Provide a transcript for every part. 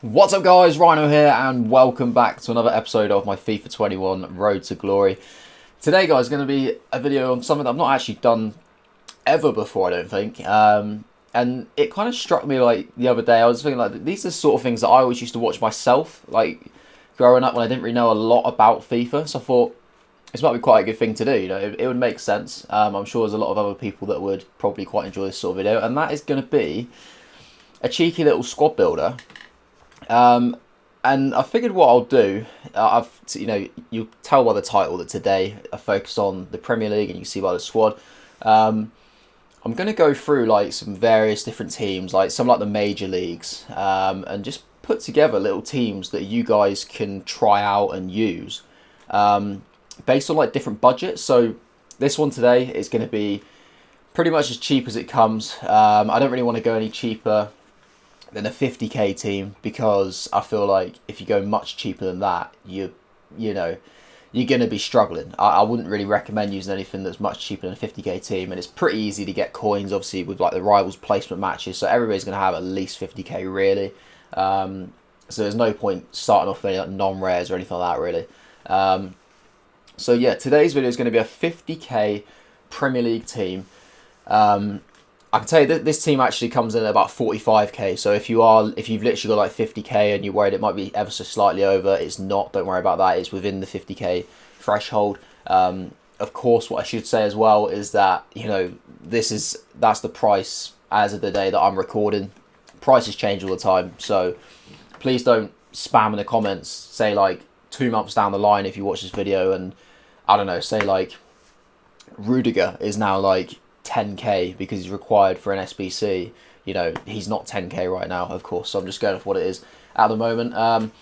What's up guys, Rhino here and welcome back to another episode of my FIFA 21 Road to Glory. Today guys is going to be a video on something that I've not actually done ever before, I don't think. And it kind of struck me like the other day. I was thinking like these are the sort of things that I always used to watch myself, like growing up when I didn't really know a lot about FIFA. So I thought this might be quite a good thing to do, you know, it would make sense. I'm sure there's a lot of other people that would probably quite enjoy this sort of video, and that is going to be a cheeky little squad builder. And I figured what I'll do, you'll tell by the title that today I focused on the Premier League, and you see by the squad. I'm going to go through like some various different teams, like some like the major leagues, and just put together little teams that you guys can try out and use, based on like different budgets. So this one today is going to be pretty much as cheap as it comes. I don't really want to go any cheaper than a 50k team, because I feel like if you go much cheaper than that, you're going to be struggling. I wouldn't really recommend using anything that's much cheaper than a 50k team, and it's pretty easy to get coins, obviously, with like the rivals placement matches, so everybody's going to have at least 50k really. So there's no point starting off with any like non-rares or anything like that really. So yeah, today's video is going to be a 50k Premier League team. I can tell you that this team actually comes in at about 45k. So if you've literally got like 50k and you're worried it might be ever so slightly over, it's not. Don't worry about that. It's within the 50k threshold. Of course, what I should say as well is that that's the price as of the day that I'm recording. Prices change all the time, so please don't spam in the comments. Say like 2 months down the line if you watch this video, and I don't know, say like Rudiger is now like 10k because he's required for an SBC. You know, he's not 10k right now, of course, so I'm just going off what it is at the moment. I'm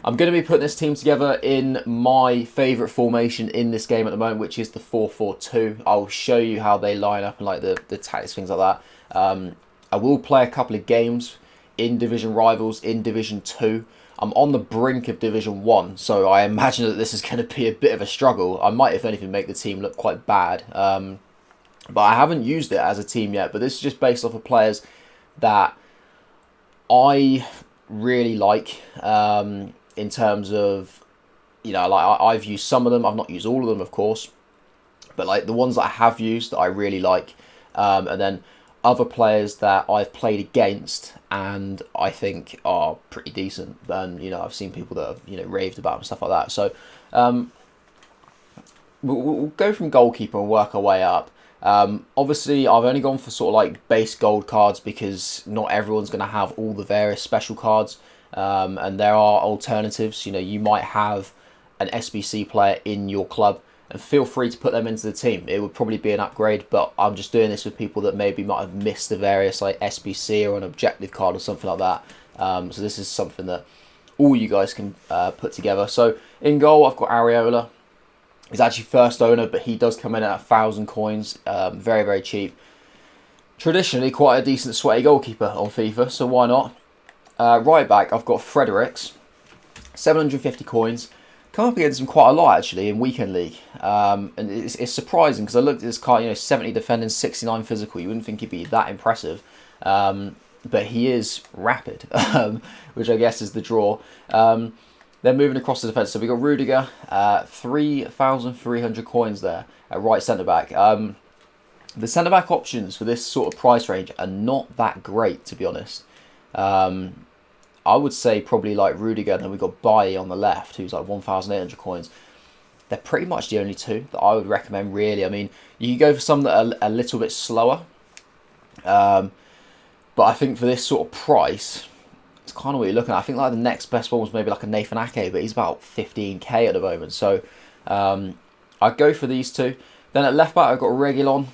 going to be putting this team together in my favourite formation in this game at the moment, which is the 4-4-2. I'll show you how they line up and like the tactics, things like that. I will play a couple of games in Division Rivals, in Division 2. I'm on the brink of Division 1, so I imagine that this is going to be a bit of a struggle. I might, if anything, make the team look quite bad. But I haven't used it as a team yet. But this is just based off of players that I really like, in terms of, like I've used some of them. I've not used all of them, of course. But like the ones that I have used that I really like. And then other players that I've played against and I think are pretty decent. And, I've seen people that have, raved about and stuff like that. So we'll go from goalkeeper and work our way up. Obviously, I've only gone for sort of like base gold cards because not everyone's going to have all the various special cards, and there are alternatives. You might have an SBC player in your club, and feel free to put them into the team. It would probably be an upgrade, but I'm just doing this with people that maybe might have missed the various like SBC or an objective card or something like that. So this is something that all you guys can put together. So in goal, I've got Areola. He's actually first owner, but he does come in at 1,000 coins. Very, very cheap. Traditionally, quite a decent sweaty goalkeeper on FIFA, so why not? Right back, I've got Fredericks. 750 coins. Come up against him quite a lot, actually, in Weekend League. And it's surprising, because I looked at this card, 70 defending, 69 physical. You wouldn't think he'd be that impressive. But he is rapid, which I guess is the draw. Then moving across the defence, so we got Rudiger, 3,300 coins there at right centre-back. The centre-back options for this sort of price range are not that great, to be honest. I would say probably like Rudiger, and then we got Bailly on the left, who's like 1,800 coins. They're pretty much the only two that I would recommend, really. I mean, you can go for some that are a little bit slower. But I think for this sort of price, it's kind of what you're looking at. I think like the next best one was maybe like a Nathan Ake, but he's about 15k at the moment. So I'd go for these two. Then at left back, I've got Reguilon,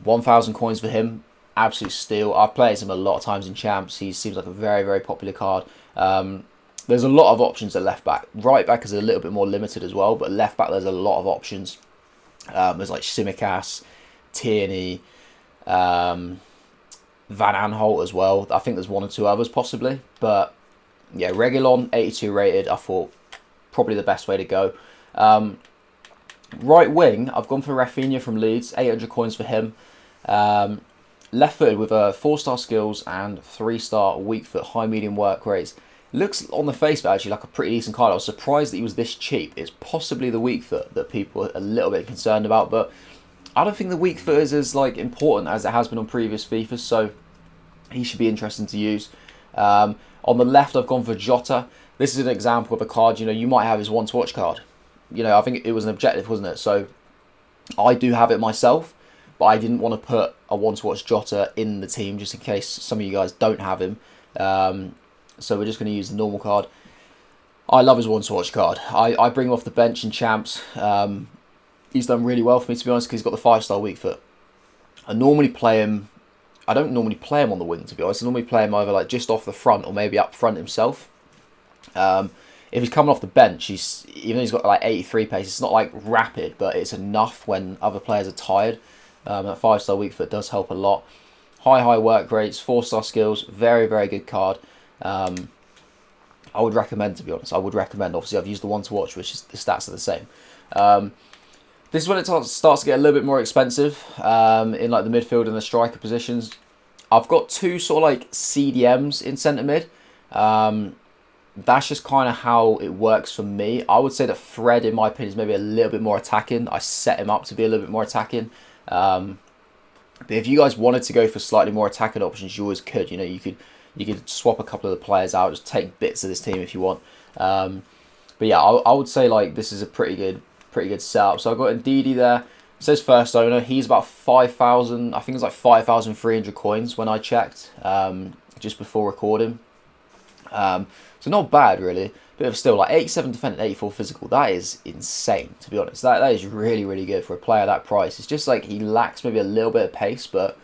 1,000 coins for him. Absolute steal. I've played him a lot of times in champs. He seems like a very, very popular card. There's a lot of options at left back. Right back is a little bit more limited as well, but left back there's a lot of options. There's like Simicas, Tierney, Van Aanholt as well. I think there's one or two others possibly. But yeah, Reguilon, 82 rated. I thought probably the best way to go. Right wing, I've gone for Rafinha from Leeds. 800 coins for him. Left footed with 4-star skills and 3-star weak foot, high medium work rates. Looks on the face of it actually like a pretty decent card. I was surprised that he was this cheap. It's possibly the weak foot that people are a little bit concerned about, but I don't think the weak foot is as like important as it has been on previous FIFAs, so he should be interesting to use. On the left, I've gone for Jota. This is an example of a card, you might have his one to watch card. I think it was an objective, wasn't it? So I do have it myself, but I didn't want to put a one to watch Jota in the team just in case some of you guys don't have him. So we're just going to use the normal card. I love his one to watch card. I bring him off the bench in champs. He's done really well for me, to be honest, because he's got the 5-star weak foot. I normally play him. I don't normally play him on the wing, to be honest. I normally play him either like just off the front or maybe up front himself. If he's coming off the bench, even though he's got like 83 pace, it's not like rapid, but it's enough when other players are tired. That 5-star weak foot does help a lot. High work rates, 4-star skills, very, very good card. I would recommend, to be honest. I would recommend. Obviously, I've used the one to watch, which is the stats are the same. This is when it starts to get a little bit more expensive in like the midfield and the striker positions. I've got two sort of like CDMs in centre mid. That's just kind of how it works for me. I would say that Fred, in my opinion, is maybe a little bit more attacking. I set him up to be a little bit more attacking. But if you guys wanted to go for slightly more attacking options, you always could. You could swap a couple of the players out, just take bits of this team if you want. But yeah, I would say like this is a pretty good setup. So I've got Ndidi there. It says first owner. He's about 5,000. I think it's like 5,300 coins when I checked just before recording. So not bad really. But still, like 87 defending, 84 physical. That is insane, to be honest. That is really, really good for a player that price. It's just like he lacks maybe a little bit of pace, but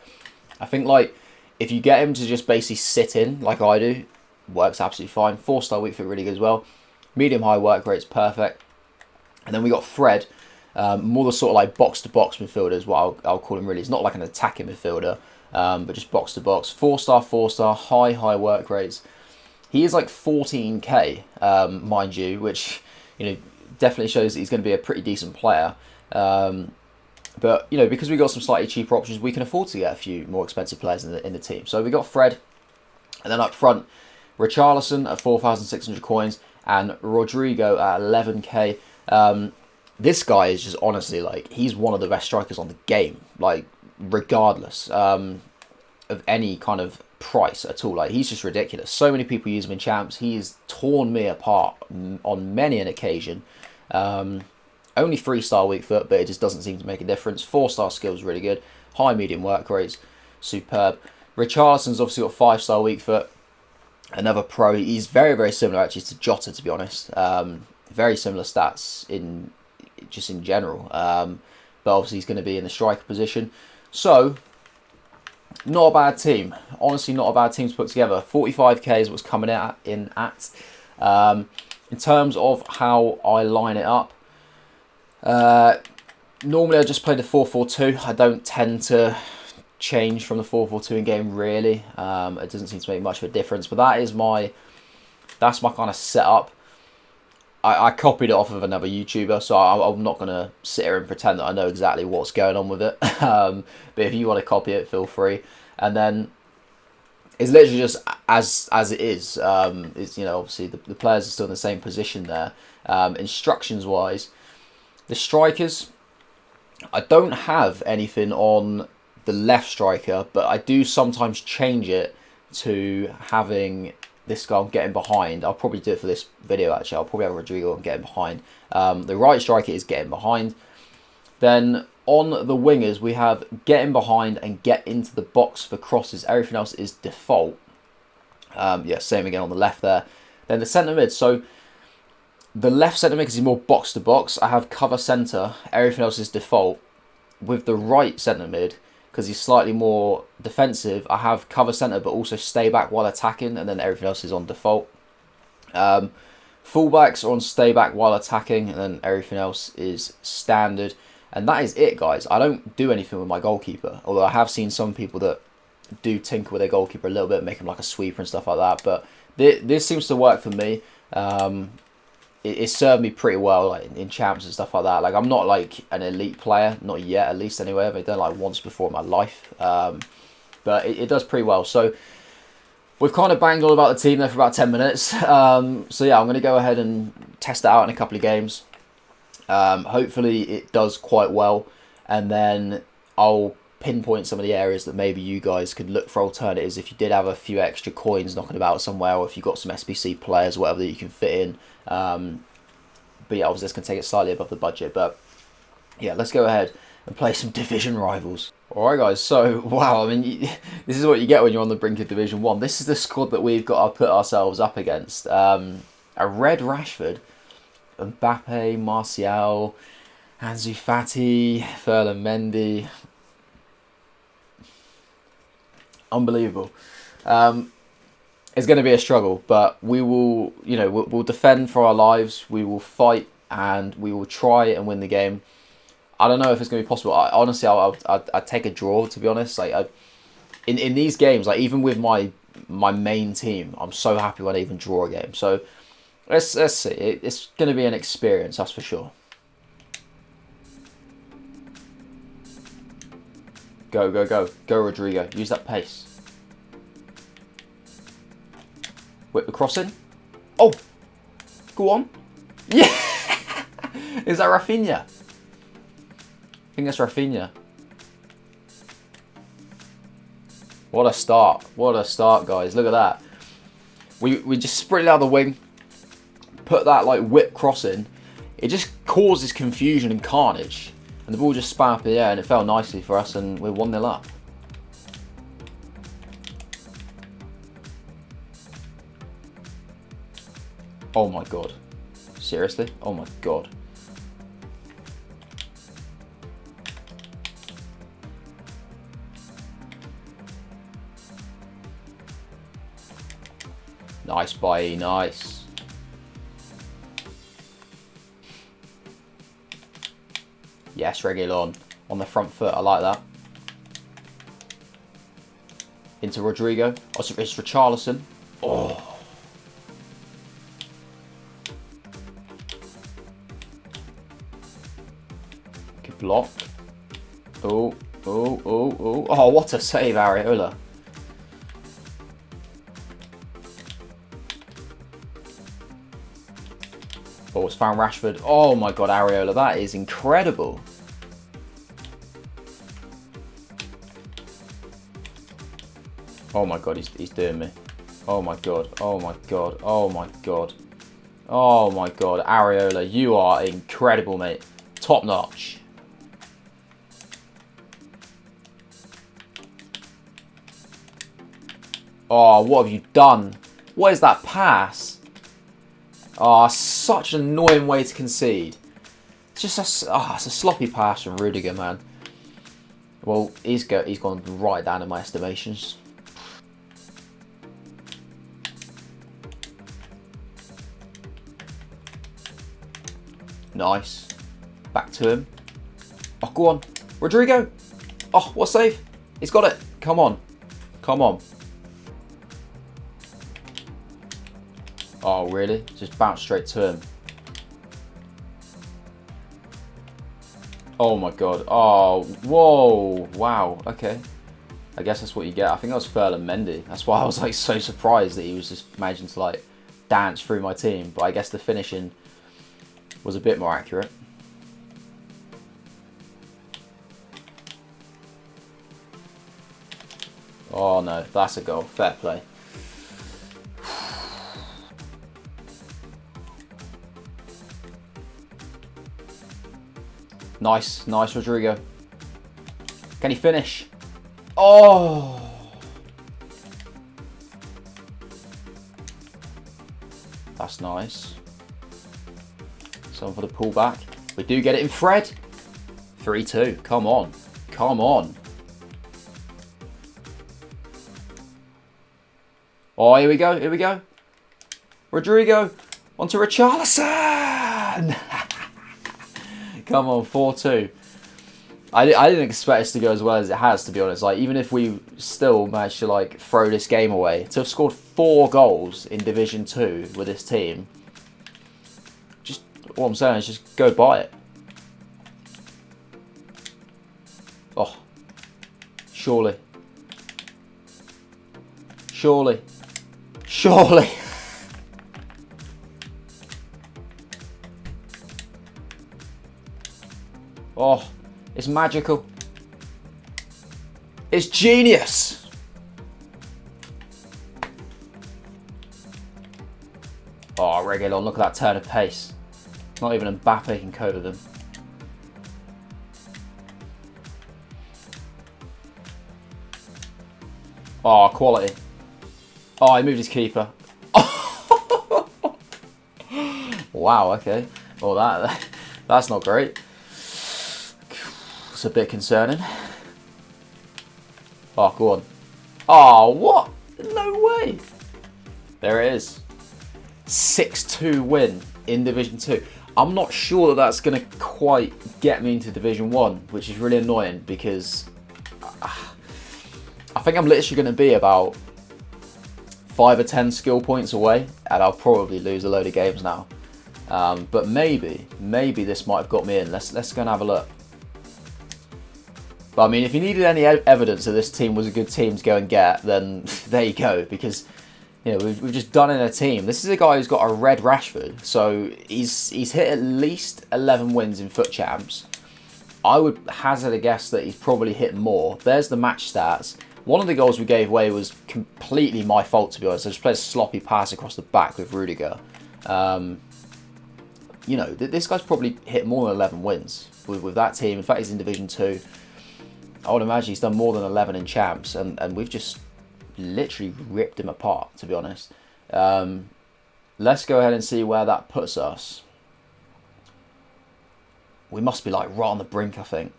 I think like if you get him to just basically sit in like I do, works absolutely fine. 4-star weak foot really good as well. Medium high work rate's perfect. And then we got Fred, more the sort of like box-to-box midfielder is what I'll call him really. He's not like an attacking midfielder, but just box-to-box. 4-star, high work rates. He is like 14k, mind you, which definitely shows that he's going to be a pretty decent player. But because we got some slightly cheaper options, we can afford to get a few more expensive players in the team. So we got Fred, and then up front, Richarlison at 4,600 coins and Rodrigo at 11k. This guy is just honestly like he's one of the best strikers on the game, like regardless of any kind of price at all. Like he's just ridiculous. So many people use him in champs. He's torn me apart on many an occasion. Only 3-star weak foot, but it just doesn't seem to make a difference. 4-star skills really good. High medium work rates, superb. Richarlison's obviously got 5-star weak foot. Another pro. He's very, very similar actually to Jota, to be honest. Very similar stats in general. But obviously he's going to be in the striker position. So not a bad team. Honestly, not a bad team to put together. 45k is what's coming in at. In terms of how I line it up, normally I just play the 4-4-2. I don't tend to change from the 4-4-2 in game really. It doesn't seem to make much of a difference, but that's my kind of setup. I copied it off of another YouTuber, so I'm not going to sit here and pretend that I know exactly what's going on with it. But if you want to copy it, feel free. And then it's literally just as it is. It's, obviously the players are still in the same position there. Instructions wise, the strikers, I don't have anything on the left striker, but I do sometimes change it to having this guy on getting behind. I'll probably do it for this video actually. I'll probably have Rodrigo on getting behind. The right striker is getting behind. Then on the wingers, we have getting behind and get into the box for crosses. Everything else is default. Yeah, same again on the left there. Then the centre mid. So the left centre mid, because he's more box to box, I have cover centre. Everything else is default. With the right centre mid, because he's slightly more defensive, I have cover centre but also stay back while attacking, and then everything else is on default. Fullbacks are on stay back while attacking, and then everything else is standard. And that is it, guys. I don't do anything with my goalkeeper, although I have seen some people that do tinker with their goalkeeper a little bit, make him like a sweeper and stuff like that. But this seems to work for me. It served me pretty well, like in champs and stuff like that. Like I'm not like an elite player, not yet, at least anyway. I've done like once before in my life, but it does pretty well. So We've kind of banged all about the team there for about 10 minutes. So yeah, I'm going to go ahead and test it out in a couple of games. Hopefully it does quite well, and then I'll pinpoint some of the areas that maybe you guys could look for alternatives if you did have a few extra coins knocking about somewhere, or if you've got some SBC players, whatever that you can fit in. But yeah, obviously it's going to take it slightly above the budget. But yeah, let's go ahead and play some division rivals. Alright guys, so wow, I mean, this is what you get when you're on the brink of Division 1. This is the squad that we've got to put ourselves up against. A red Rashford, Mbappe, Martial, Ansu Fati, Ferland Mendy. Unbelievable. It's going to be a struggle, but we will, we'll defend for our lives. We will fight, and we will try and win the game. I don't know if it's going to be possible. Honestly, I'd take a draw, to be honest. Like, in these games, like even with my main team, I'm so happy when I even draw a game. So let's see. It's going to be an experience, that's for sure. Go, go, go. Go, Rodrigo. Use that pace. Whip the cross in. Oh! Go on. Yeah! Is that Rafinha? I think that's Rafinha. What a start. What a start, guys. Look at that. We just sprint out the wing. Put that like whip cross in. It just causes confusion and carnage. And the ball just spat up in the air, and it fell nicely for us, and we're 1-0 up. Oh my god. Seriously? Oh my god. Nice bye, nice. Yes, Reguilon on the front foot. I like that. Into Rodrigo. Oh, it's Richarlison. Oh. Good block. Oh, oh, oh, oh. Oh, what a save, Areola. Oh, it's found Rashford. Oh my god, Areola, that is incredible. Oh my god, he's doing me. Oh my god, oh my god, oh my god. Oh my god, Areola, you are incredible, mate. Top notch. Oh, what have you done? What is that pass? Oh, such an annoying way to concede. It's just it's a sloppy pass from Rudiger, man. Well, he's gone right down in my estimations. Nice. Back to him. Oh, go on. Rodrigo. Oh, what a save. He's got it. Come on. Come on. Oh, really? Just bounce straight to him. Oh my god. Oh, whoa. Wow. Okay. I guess that's what you get. I think that was Ferland Mendy. That's why I was like so surprised that he was just managing to like dance through my team. But I guess the finishing was a bit more accurate. Oh no, that's a goal. Fair play. Nice, nice, Rodrigo. Can he finish? Oh! That's nice. Someone for the pullback. We do get it in Fred. 3-2. Come on. Come on. Oh, here we go. Here we go. Rodrigo. Onto Richarlison. Come on, 4-2. I didn't expect us to go as well as it has, to be honest. Like, even if we still managed to like throw this game away, to have scored 4 goals in Division 2 with this team, just all I'm saying is just go buy it. Oh, surely, surely. Surely. Oh, it's magical. It's genius. Oh, Reguilon, look at that turn of pace. Not even Mbappe can cope with him. Oh, quality. Oh, he moved his keeper. Wow, okay. Well, that's not great. It's a bit concerning. Oh, go on. Oh, what? No way. There it is. 6-2 win in Division 2. I'm not sure that that's going to quite get me into Division 1, which is really annoying because I think I'm literally going to be about 5 or 10 skill points away, and I'll probably lose a load of games now. But maybe this might have got me in. Let's go and have a look. But I mean, if you needed any evidence that this team was a good team to go and get, then there you go. Because you know we've just done in a team. This is a guy who's got a red Rashford, so he's hit at least 11 wins in FUT Champs. I would hazard a guess that he's probably hit more. There's the match stats. One of the goals we gave away was completely my fault, to be honest. I just played a sloppy pass across the back with Rudiger. You know, this guy's probably hit more than 11 wins with that team. In fact, he's in Division 2. I would imagine he's done more than 11 in champs, and we've just literally ripped him apart, to be honest. Let's go ahead and see where that puts us. We must be like right on the brink, I think.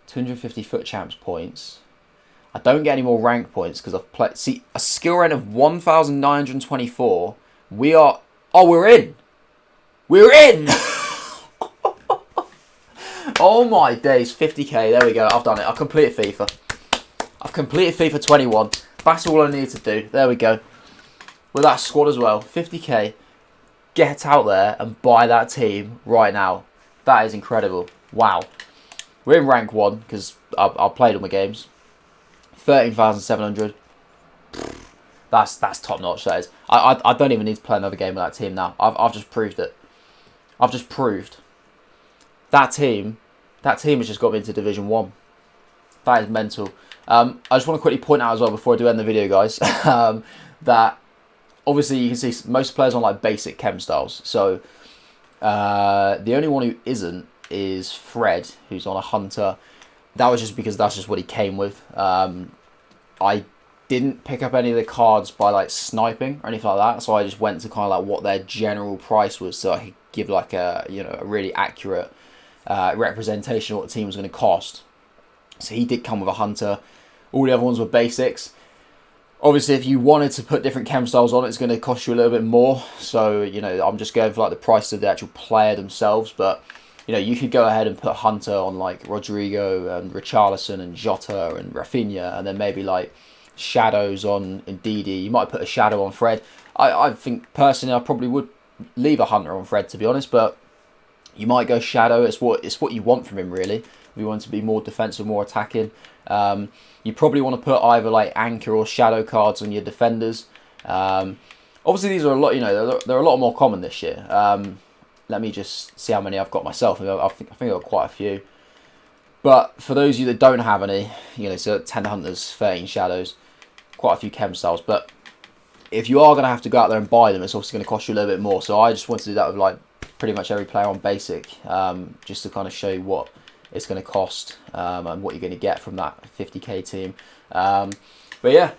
250 FUT Champs points. I don't get any more rank points because I've played. See, a skill rank of 1,924. We are. Oh, we're in. We're in. Oh my days, 50k. There we go. I've done it. I've completed FIFA. I've completed FIFA 21. That's all I need to do. There we go. With that squad as well. 50k. Get out there and buy that team right now. That is incredible. Wow. We're in rank 1 because I've played all my games. 13,700. That's top notch. That is. I don't even need to play another game with that team now. I've just proved it. I've just proved that team has just got me into Division 1. That is mental. I just want to quickly point out as well before I do end the video, guys, that obviously you can see most players on like basic chem styles. So the only one who isn't is Fred, who's on a hunter. That was just because that's just what he came with. I didn't pick up any of the cards by like sniping or anything like that, so I just went to kind of like what their general price was, so I could give like a a really accurate representation of what the team was going to cost. So he did come with a hunter. All the other ones were basics. Obviously, if you wanted to put different chem styles on, it's going to cost you a little bit more. So I'm just going for like the price of the actual player themselves. But you could go ahead and put hunter on like Rodrigo and Richarlison and Jota and Rafinha, and then maybe like shadows on Ndidi. You might put a shadow on Fred. I think personally I probably would leave a hunter on Fred, to be honest, but you might go shadow. It's what you want from him, really. If you want to be more defensive, more attacking, you probably want to put either like anchor or shadow cards on your defenders. Obviously these are a lot, they're a lot more common this year. Let me just see how many I've got myself. I think I've got quite a few. But for those of you that don't have any, so 10 hunters, 13 shadows, quite a few chem styles. But if you are going to have to go out there and buy them, it's obviously going to cost you a little bit more. So I just wanted to do that with like pretty much every player on basic, just to kind of show you what it's going to cost and what you're going to get from that 50k team. But yeah,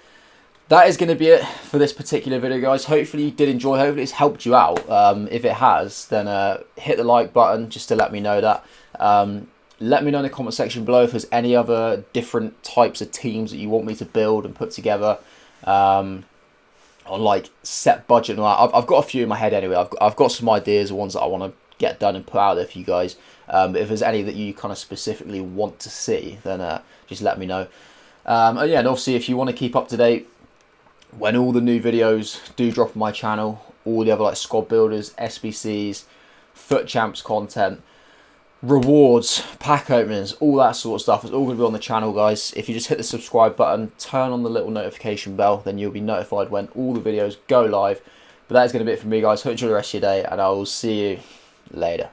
that is going to be it for this particular video, guys. Hopefully you did enjoy. Hopefully it's helped you out. If it has, then hit the like button just to let me know that. Let me know in the comment section below if there's any other different types of teams that you want me to build and put together on like set budget and all that. I've got a few in my head anyway. I've got some ideas of ones that I want to get done and put out there for you guys. But if there's any that you kind of specifically want to see, then just let me know. And yeah, and obviously if you want to keep up to date when all the new videos do drop on my channel, all the other like squad builders, SBCs, FUT Champs content, rewards, pack openings, all that sort of stuff. It's all going to be on the channel, guys. If you just hit the subscribe button, turn on the little notification bell, then you'll be notified when all the videos go live. But that is going to be it for me, guys. Hope you enjoy the rest of your day, and I will see you later.